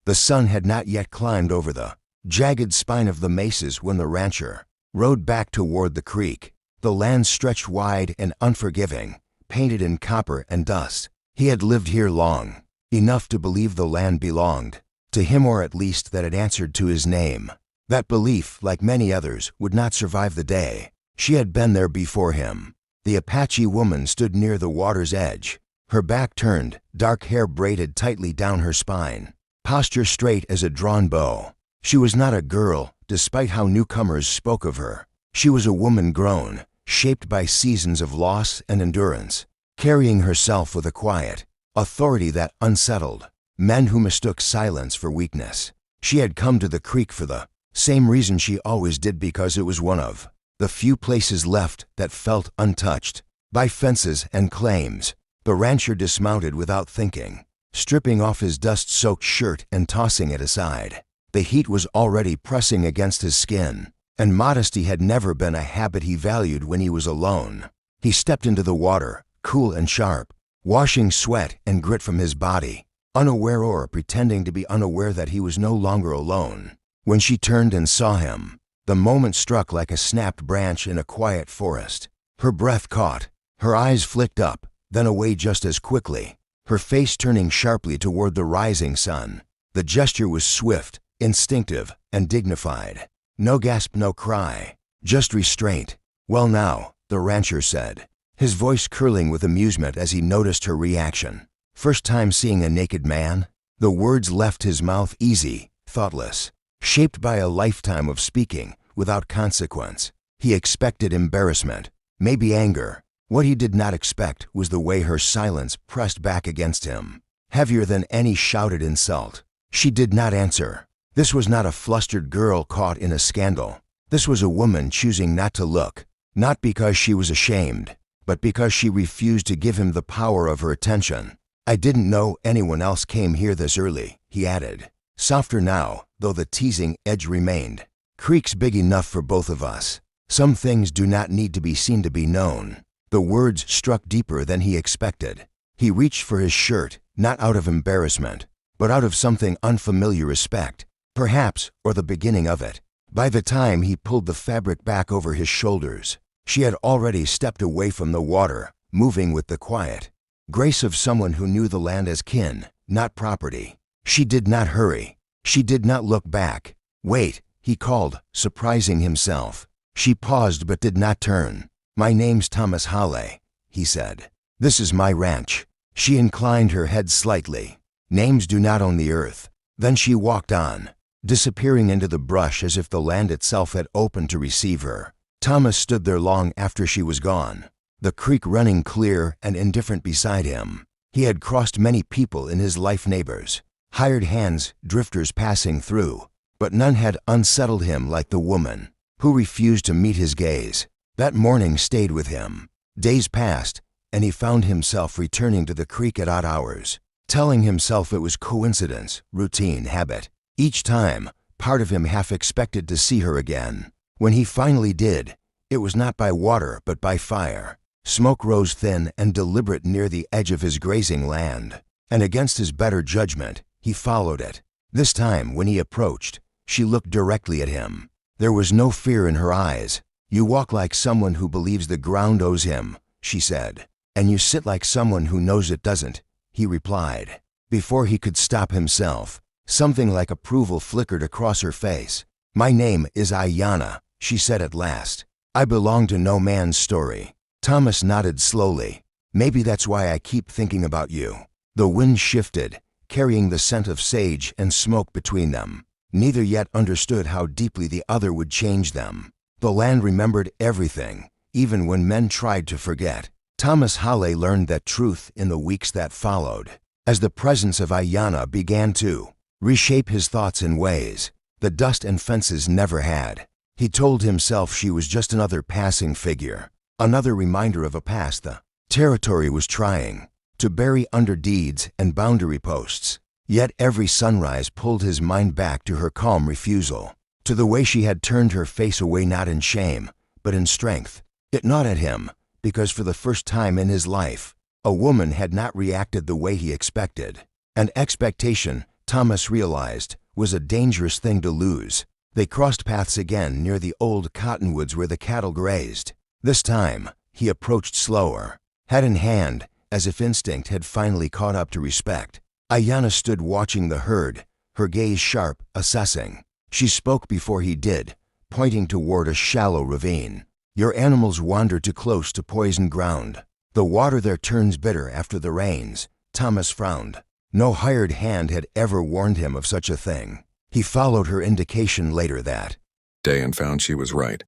The sun had not yet climbed over the jagged spine of the mesas when the rancher rode back toward the creek. The land stretched wide and unforgiving, painted in copper and dust. He had lived here long enough to believe the land belonged to him, or at least that it answered to his name. That belief, like many others, would not survive the day. She had been there before him. The Apache woman stood near the water's edge, her back turned, dark hair braided tightly down her spine, posture straight as a drawn bow. She was not a girl, despite how newcomers spoke of her. She was a woman grown, shaped by seasons of loss and endurance, carrying herself with a quiet authority that unsettled men who mistook silence for weakness. She had come to the creek for the same reason she always did, because it was one of the few places left that felt untouched by fences and claims. The rancher dismounted without thinking, stripping off his dust-soaked shirt and tossing it aside. The heat was already pressing against his skin, and modesty had never been a habit he valued when he was alone. He stepped into the water, cool and sharp, washing sweat and grit from his body, unaware or pretending to be unaware that he was no longer alone. When she turned and saw him, the moment struck like a snapped branch in a quiet forest. Her breath caught, her eyes flicked up, then away just as quickly, her face turning sharply toward the rising sun. The gesture was swift, instinctive, and dignified. No gasp, no cry, just restraint. "Well now," the rancher said, his voice curling with amusement as he noticed her reaction. "First time seeing a naked man?" The words left his mouth easy, thoughtless, shaped by a lifetime of speaking without consequence. He expected embarrassment, maybe anger. What he did not expect was the way her silence pressed back against him, heavier than any shouted insult. She did not answer. This was not a flustered girl caught in a scandal. This was a woman choosing not to look, not because she was ashamed, but because she refused to give him the power of her attention. "I didn't know anyone else came here this early," he added, softer now, though the teasing edge remained. "Creek's big enough for both of us. Some things do not need to be seen to be known." The words struck deeper than he expected. He reached for his shirt, not out of embarrassment, but out of something unfamiliar, respect, perhaps, or the beginning of it. By the time he pulled the fabric back over his shoulders, she had already stepped away from the water, moving with the quiet grace of someone who knew the land as kin, not property. She did not hurry. She did not look back. "Wait," he called, surprising himself. She paused but did not turn. "My name's Thomas Hawley," he said. "This is my ranch." She inclined her head slightly. "Names do not own the earth." Then she walked on, disappearing into the brush as if the land itself had opened to receive her. Thomas stood there long after she was gone, the creek running clear and indifferent beside him. He had crossed many people in his life, neighbors, hired hands, drifters passing through, but none had unsettled him like the woman who refused to meet his gaze. That morning stayed with him. Days passed, and he found himself returning to the creek at odd hours, telling himself it was coincidence, routine, habit. Each time, part of him half expected to see her again. When he finally did, it was not by water but by fire. Smoke rose thin and deliberate near the edge of his grazing land, and against his better judgment, he followed it. This time, when he approached, she looked directly at him. There was no fear in her eyes. "You walk like someone who believes the ground owes him," she said. "And you sit like someone who knows it doesn't," he replied. Before he could stop himself, something like approval flickered across her face. "My name is Ayanna," she said at last. "I belong to no man's story." Thomas nodded slowly. "Maybe that's why I keep thinking about you." The wind shifted, carrying the scent of sage and smoke between them. Neither yet understood how deeply the other would change them. The land remembered everything, even when men tried to forget. Thomas Hawley learned that truth in the weeks that followed, as the presence of Ayanna began to reshape his thoughts in ways the dust and fences never had. He told himself she was just another passing figure, another reminder of a past the territory was trying to bury under deeds and boundary posts. Yet every sunrise pulled his mind back to her calm refusal, to the way she had turned her face away, not in shame, but in strength. It gnawed at him, because for the first time in his life, a woman had not reacted the way he expected. An expectation Thomas realized, was a dangerous thing to lose. They crossed paths again near the old cottonwoods where the cattle grazed. This time, he approached slower, head in hand, as if instinct had finally caught up to respect. Ayanna stood watching the herd, her gaze sharp, assessing. She spoke before he did, pointing toward a shallow ravine. Your animals wander too close to poisoned ground. The water there turns bitter after the rains. Thomas frowned. No hired hand had ever warned him of such a thing. He followed her indication later that day and found she was right.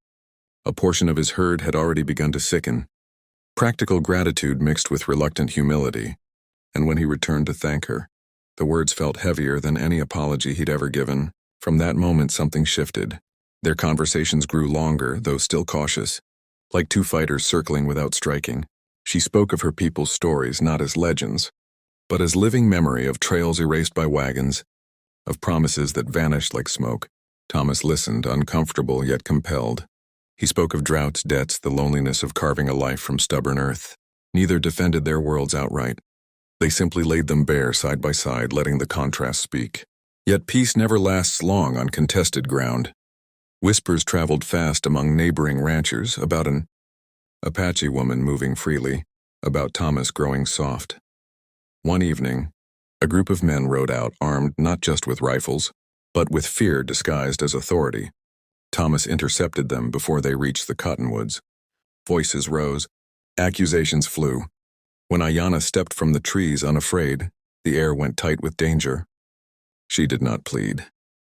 A portion of his herd had already begun to sicken. Practical gratitude mixed with reluctant humility, and when he returned to thank her, the words felt heavier than any apology he'd ever given. From that moment something shifted. Their conversations grew longer, though still cautious, like two fighters circling without striking. She spoke of her people's stories not as legends, but as living memory of trails erased by wagons, of promises that vanished like smoke. Thomas listened, uncomfortable yet compelled. He spoke of droughts, debts, the loneliness of carving a life from stubborn earth. Neither defended their worlds outright. They simply laid them bare side by side, letting the contrast speak. Yet peace never lasts long on contested ground. Whispers traveled fast among neighboring ranchers about an Apache woman moving freely, about Thomas growing soft. One evening, a group of men rode out armed not just with rifles, but with fear disguised as authority. Thomas intercepted them before they reached the cottonwoods. Voices rose, accusations flew. When Ayanna stepped from the trees unafraid, the air went tight with danger. She did not plead.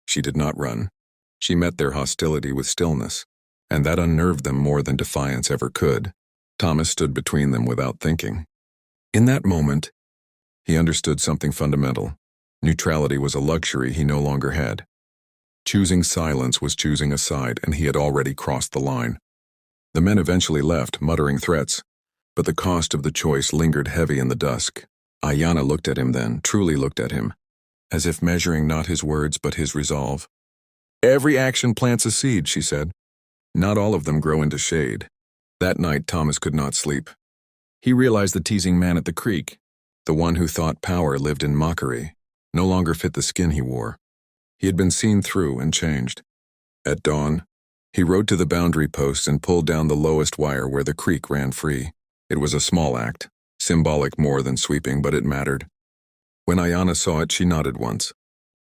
She did not run. She met their hostility with stillness, and that unnerved them more than defiance ever could. Thomas stood between them without thinking. In that moment, he understood something fundamental. Neutrality was a luxury he no longer had. Choosing silence was choosing a side, and he had already crossed the line. The men eventually left, muttering threats, but the cost of the choice lingered heavy in the dusk. Ayanna looked at him then, truly looked at him, as if measuring not his words but his resolve. Every action plants a seed, she said. Not all of them grow into shade. That night, Thomas could not sleep. He realized the teasing man at the creek, the one who thought power lived in mockery, no longer fit the skin he wore. He had been seen through and changed. At dawn, he rode to the boundary posts and pulled down the lowest wire where the creek ran free. It was a small act, symbolic more than sweeping, but it mattered. When Ayanna saw it, she nodded once.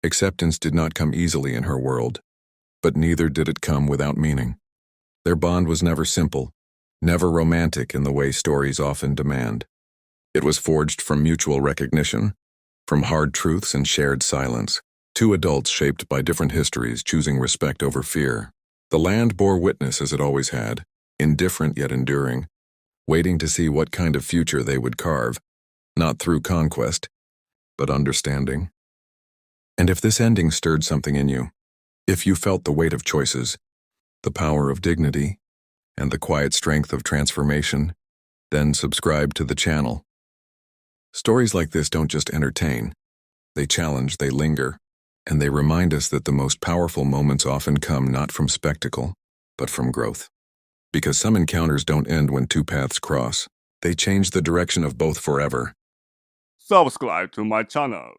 Acceptance did not come easily in her world, but neither did it come without meaning. Their bond was never simple, never romantic in the way stories often demand. It was forged from mutual recognition, from hard truths and shared silence. Two adults shaped by different histories choosing respect over fear. The land bore witness as it always had, indifferent yet enduring, waiting to see what kind of future they would carve, not through conquest, but understanding. And if this ending stirred something in you, if you felt the weight of choices, the power of dignity, and the quiet strength of transformation, then subscribe to the channel. Stories like this don't just entertain. They challenge, they linger, and they remind us that the most powerful moments often come not from spectacle, but from growth. Because some encounters don't end when two paths cross. They change the direction of both forever. Subscribe to my channel.